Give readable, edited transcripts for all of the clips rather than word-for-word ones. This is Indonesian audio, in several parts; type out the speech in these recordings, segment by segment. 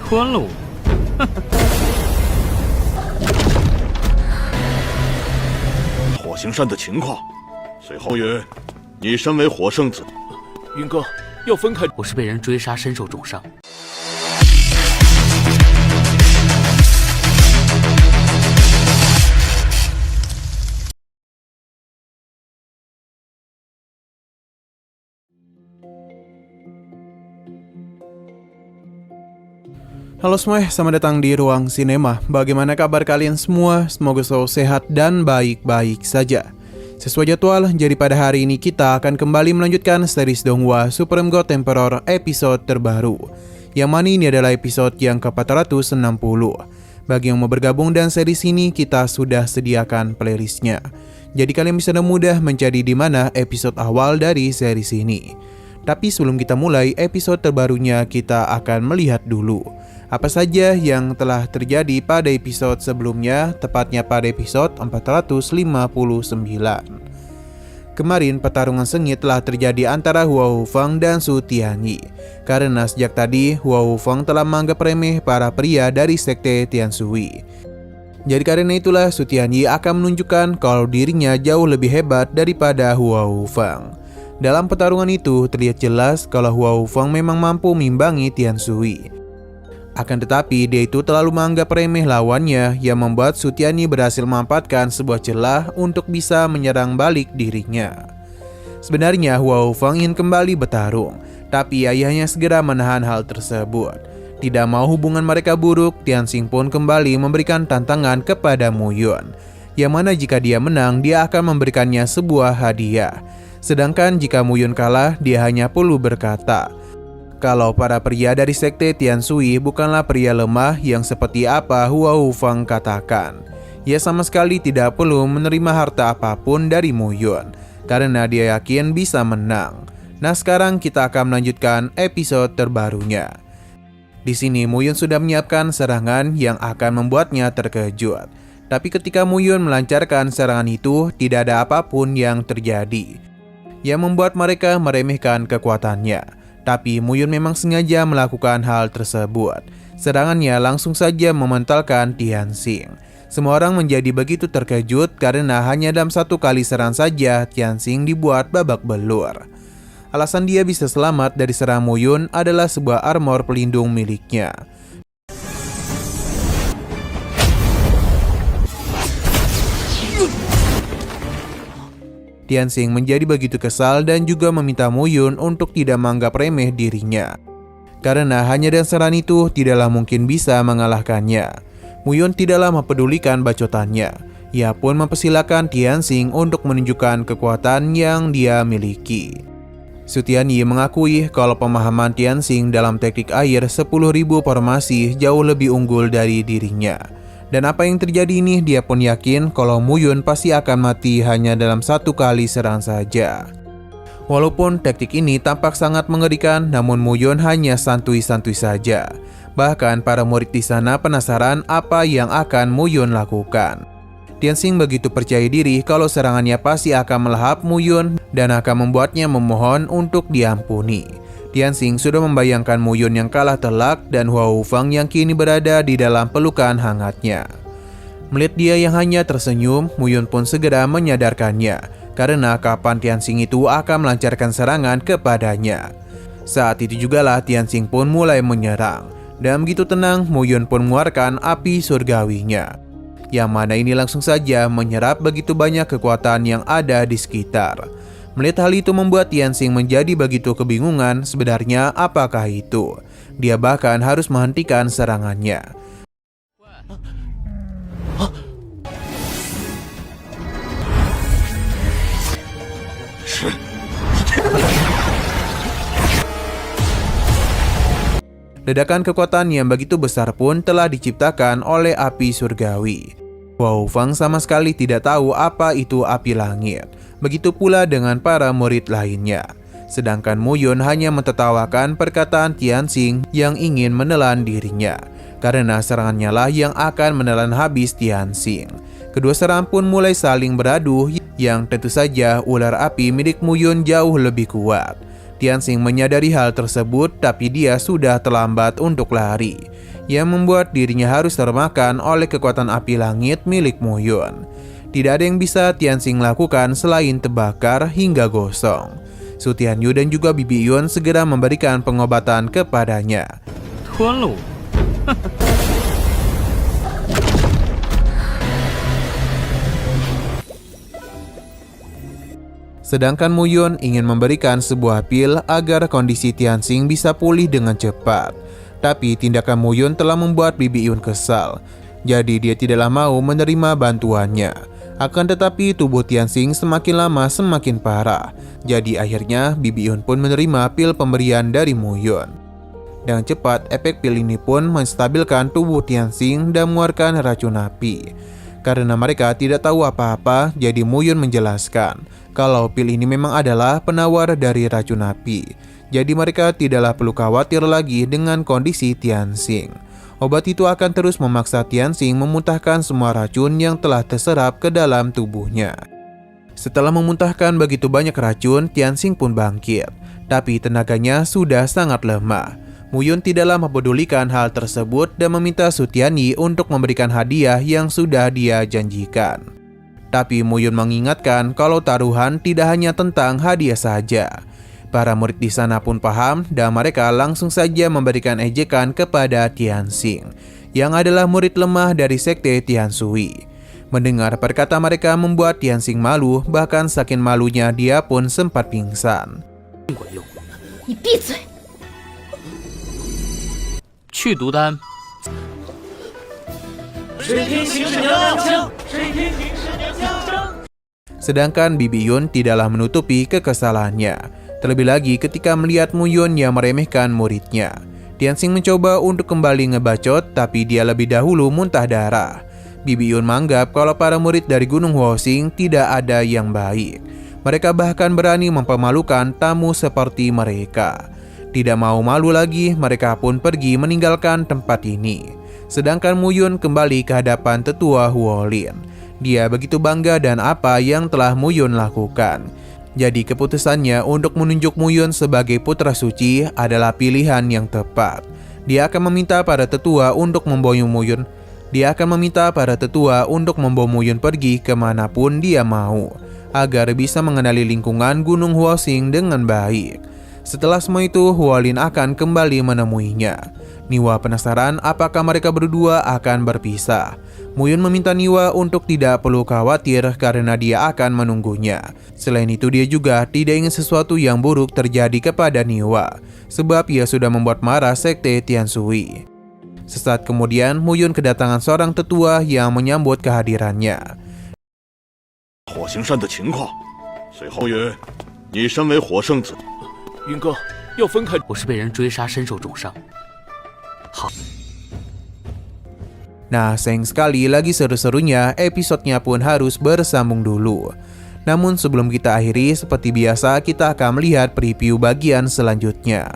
坤了我。火星山的情况，随后云，你身为火圣子，云哥要分开。我是被人追杀，身受重伤。Halo semua, selamat datang di Ruang Sinema. Bagaimana kabar kalian semua? Semoga selalu sehat dan baik-baik saja. Sesuai jadwal, jadi pada hari ini kita akan kembali melanjutkan series Donghua Supreme God Emperor episode terbaru, yang mana ini adalah episode yang ke-460. Bagi yang mau bergabung dan series ini, kita sudah sediakan playlistnya. Jadi kalian bisa dengan mudah mencari di mana episode awal dari series ini. Tapi sebelum kita mulai episode terbarunya, kita akan melihat dulu apa saja yang telah terjadi pada episode sebelumnya, tepatnya pada episode 459. Kemarin pertarungan sengit telah terjadi antara Hua Hufeng dan Su Tianyi. Karena sejak tadi Hua Hufeng telah menganggap remeh para pria dari sekte Tianshui. Jadi karena itulah Su Tianyi akan menunjukkan kalau dirinya jauh lebih hebat daripada Hua Hufeng. Dalam pertarungan itu terlihat jelas kalau Hua Hufeng memang mampu mengimbangi Tianshui. Akan tetapi dia itu terlalu menganggap remeh lawannya, yang membuat Su Tianyi berhasil memanfaatkan sebuah celah untuk bisa menyerang balik dirinya. Sebenarnya Hua Hufeng ingin kembali bertarung, tapi ayahnya segera menahan hal tersebut. Tidak mau hubungan mereka buruk, Tianxing pun kembali memberikan tantangan kepada Mu Yun, yang mana jika dia menang, dia akan memberikannya sebuah hadiah. Sedangkan jika Mu Yun kalah, dia hanya perlu berkata kalau para pria dari sekte Tianshui bukanlah pria lemah yang seperti apa Hua Hufeng katakan. Ia sama sekali tidak perlu menerima harta apapun dari Mu Yun, karena dia yakin bisa menang. Nah, sekarang kita akan melanjutkan episode terbarunya. Di sini Mu Yun sudah menyiapkan serangan yang akan membuatnya terkejut. Tapi ketika Mu Yun melancarkan serangan itu, tidak ada apapun yang terjadi, yang membuat mereka meremehkan kekuatannya. Tapi Mu Yun memang sengaja melakukan hal tersebut. Serangannya langsung saja mementalkan Tianxing. Semua orang menjadi begitu terkejut karena hanya dalam satu kali serang saja Tianxing dibuat babak belur. Alasan dia bisa selamat dari serangan Mu Yun adalah sebuah armor pelindung miliknya. Tianxing menjadi begitu kesal dan juga meminta Mu Yun untuk tidak menganggap remeh dirinya. Karena hanya dengan serangan itu tidaklah mungkin bisa mengalahkannya. Mu Yun tidaklah mempedulikan bacotannya. Ia pun mempersilahkan Tianxing untuk menunjukkan kekuatan yang dia miliki. Su Tianyi mengakui kalau pemahaman Tianxing dalam teknik air 10.000 formasi jauh lebih unggul dari dirinya. Dan apa yang terjadi ini, dia pun yakin kalau Mu Yun pasti akan mati hanya dalam satu kali serang saja. Walaupun teknik ini tampak sangat mengerikan, namun Mu Yun hanya santuy-santuy saja. Bahkan para murid di sana penasaran apa yang akan Mu Yun lakukan. Tianxing begitu percaya diri kalau serangannya pasti akan melahap Mu Yun dan akan membuatnya memohon untuk diampuni. Tianxing sudah membayangkan Mu Yun yang kalah telak dan Hua Hufeng yang kini berada di dalam pelukan hangatnya. Melihat dia yang hanya tersenyum, Mu Yun pun segera menyadarkannya karena kapan Tianxing itu akan melancarkan serangan kepadanya. Saat itu jugalah Tianxing pun mulai menyerang. Dan begitu tenang, Mu Yun pun mengeluarkan api surgawinya, yang mana ini langsung saja menyerap begitu banyak kekuatan yang ada di sekitar. Melihat hal itu membuat Tianxing menjadi begitu kebingungan sebenarnya apakah itu. Dia bahkan harus menghentikan serangannya. Ledakan kekuatan yang begitu besar pun telah diciptakan oleh api surgawi. Hua Hufeng sama sekali tidak tahu apa itu api langit. Begitu pula dengan para murid lainnya. Sedangkan Mu Yun hanya mentertawakan perkataan Tianxing yang ingin menelan dirinya. Karena serangannya lah yang akan menelan habis Tianxing. Kedua serangan pun mulai saling beradu, yang tentu saja ular api milik Mu Yun jauh lebih kuat. Tianxing menyadari hal tersebut, tapi dia sudah terlambat untuk lari, yang membuat dirinya harus termakan oleh kekuatan api langit milik Mu Yun. Tidak ada yang bisa Tianxing lakukan selain terbakar hingga gosong. Su Tianyu dan juga Bibi Yun segera memberikan pengobatan kepadanya. Sedangkan Mu Yun ingin memberikan sebuah pil agar kondisi Tianxing bisa pulih dengan cepat. Tapi tindakan Mu Yun telah membuat Bibi Yun kesal. Jadi dia tidaklah mau menerima bantuannya. Akan tetapi tubuh Tianxing semakin lama semakin parah. Jadi akhirnya Bibi Yun pun menerima pil pemberian dari Mu Yun. Dengan cepat efek pil ini pun menstabilkan tubuh Tianxing dan mengeluarkan racun api. Karena mereka tidak tahu apa-apa, jadi Mu Yun menjelaskan kalau pil ini memang adalah penawar dari racun api. Jadi mereka tidaklah perlu khawatir lagi dengan kondisi Tianxing. Obat itu akan terus memaksa Tianxing memuntahkan semua racun yang telah terserap ke dalam tubuhnya. Setelah memuntahkan begitu banyak racun, Tianxing pun bangkit. Tapi tenaganya sudah sangat lemah. Mu Yun tidaklah mempedulikan hal tersebut dan meminta Su Tianyi untuk memberikan hadiah yang sudah dia janjikan. Tapi Mu Yun mengingatkan kalau taruhan tidak hanya tentang hadiah saja. Para murid di sana pun paham dan mereka langsung saja memberikan ejekan kepada Tianxing, yang adalah murid lemah dari sekte Tianshui. Mendengar perkataan mereka membuat Tianxing malu, bahkan saking malunya dia pun sempat pingsan. 你闭嘴！ 去毒丹。 Sedangkan Bibi Yun tidaklah menutupi kekesalannya. Terlebih lagi ketika melihat Mu Yun yang meremehkan muridnya. Tianxing mencoba untuk kembali ngebacot, tapi dia lebih dahulu muntah darah. Bibi Yun menganggap kalau para murid dari Gunung Huoxing tidak ada yang baik. Mereka bahkan berani mempermalukan tamu seperti mereka. Tidak mau malu lagi, mereka pun pergi meninggalkan tempat ini. Sedangkan Mu Yun kembali ke hadapan tetua Huolin. Dia begitu bangga dan apa yang telah Mu Yun lakukan. Jadi keputusannya untuk menunjuk Mu Yun sebagai putra suci adalah pilihan yang tepat. Dia akan meminta para tetua untuk membawa Mu Yun. Dia akan meminta para tetua untuk membawa Mu Yun pergi kemanapun dia mau, agar bisa mengenali lingkungan Gunung Huoxing dengan baik. Setelah semua itu, Huolin akan kembali menemuinya. Niwa penasaran apakah mereka berdua akan berpisah. Mu Yun meminta Niwa untuk tidak perlu khawatir karena dia akan menunggunya. Selain itu, dia juga tidak ingin sesuatu yang buruk terjadi kepada Niwa, sebab ia sudah membuat marah sekte Tianshui. Sesaat kemudian, Mu Yun kedatangan seorang tetua yang menyambut kehadirannya. 火行山的情况，随后曰：“你身为火圣子。” 云哥，要分开。我是被人追杀，身受重伤。好。 Nah, sayang sekali lagi seru-serunya episodenya pun harus bersambung dulu. Namun sebelum kita akhiri, seperti biasa kita akan melihat preview bagian selanjutnya.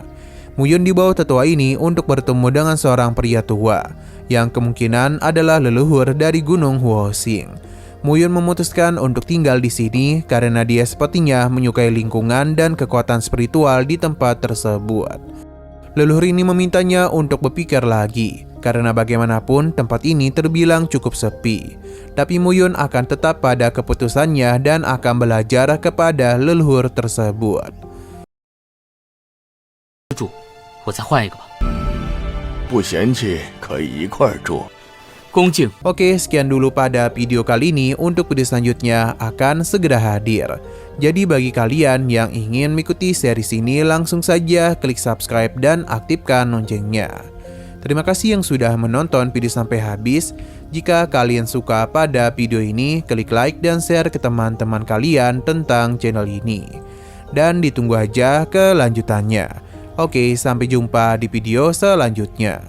Mu Yun dibawa tetua ini untuk bertemu dengan seorang pria tua, yang kemungkinan adalah leluhur dari Gunung Huoxing. Mu Yun memutuskan untuk tinggal di sini karena dia sepertinya menyukai lingkungan dan kekuatan spiritual di tempat tersebut. Leluhur ini memintanya untuk berpikir lagi, karena bagaimanapun tempat ini terbilang cukup sepi. Tapi Mu Yun akan tetap pada keputusannya dan akan belajar kepada leluhur tersebut. 住，我再换一个吧。不嫌弃可以一块儿住。 恭敬。 Oke, sekian dulu pada video kali ini. Untuk video selanjutnya akan segera hadir. Jadi bagi kalian yang ingin mengikuti series ini, langsung saja klik subscribe dan aktifkan loncengnya. Terima kasih yang sudah menonton video sampai habis. Jika kalian suka pada video ini, klik like dan share ke teman-teman kalian tentang channel ini. Dan ditunggu aja kelanjutannya. Oke, sampai jumpa di video selanjutnya.